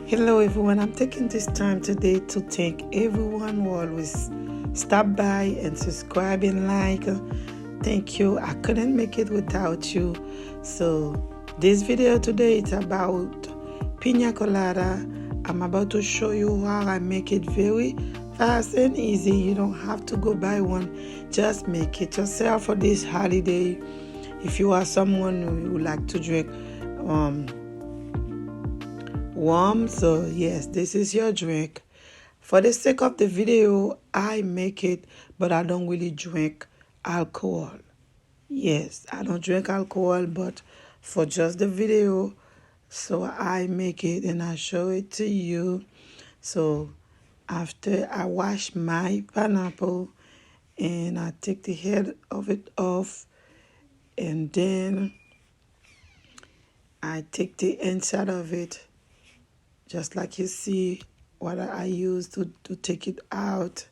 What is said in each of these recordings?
Hello everyone, I'm taking this time today to thank everyone who always stop by and subscribe and like. Thank you. I couldn't make it without you. So this video today is about Pina Colada. I'm about to show you how I make it very fast and easy. You don't have to go buy one. Just make it yourself for this holiday. If you are someone who like to drink warm, so yes, this is your drink. For the sake of the video, I make it, but I don't really drink alcohol. Yes, I don't drink alcohol, but for just the video, so I make it and I show it to you. So after I wash my pineapple and I take the head of it off, and then I take the inside of it, just like you see what I use to take it out.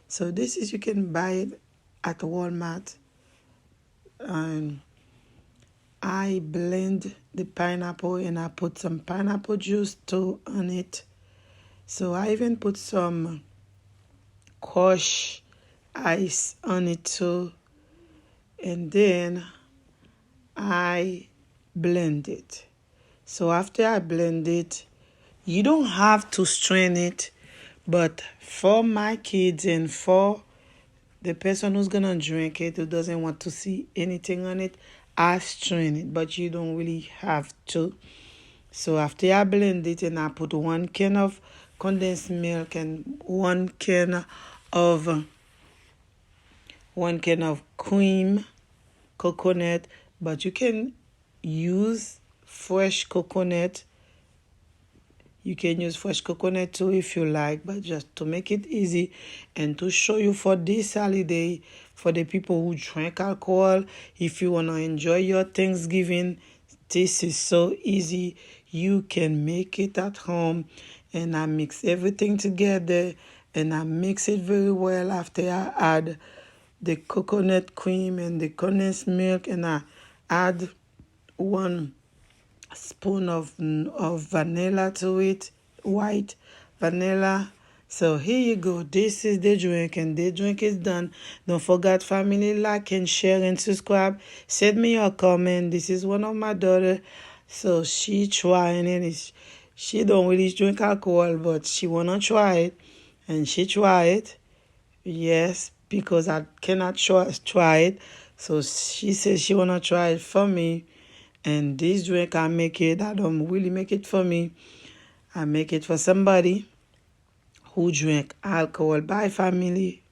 So this is, you can buy it at Walmart. And I blend the pineapple and I put some pineapple juice too on it. So I even put some crushed ice on it too. And then I blend it. So after I blend it, you don't have to strain it, but for my kids and for the person who's gonna drink it, who doesn't want to see anything on it, I strain it, but you don't really have to. So after I blend it and I put 1 can of condensed milk and 1 can of cream, coconut, but you can use fresh coconut. You can use fresh coconut too if you like, but just to make it easy and to show you for this holiday, for the people who drink alcohol, if you want to enjoy your Thanksgiving, this is so easy. You can make it at home. And I mix everything together and I mix it very well after I add the coconut cream and the condensed milk, and I add 1 spoon of vanilla to it, white vanilla. So here you go. This is the drink, and the drink is done. Don't forget, family, like and share and subscribe. Send me your comment. This is one of my daughter, so she trying it. She don't really drink alcohol, but she wanna try it, and she try it. Yes, because I cannot try it. So she says she wanna try it for me. And this drink, I make it, I don't really make it for me. I make it for somebody who drink alcohol. Bye, family.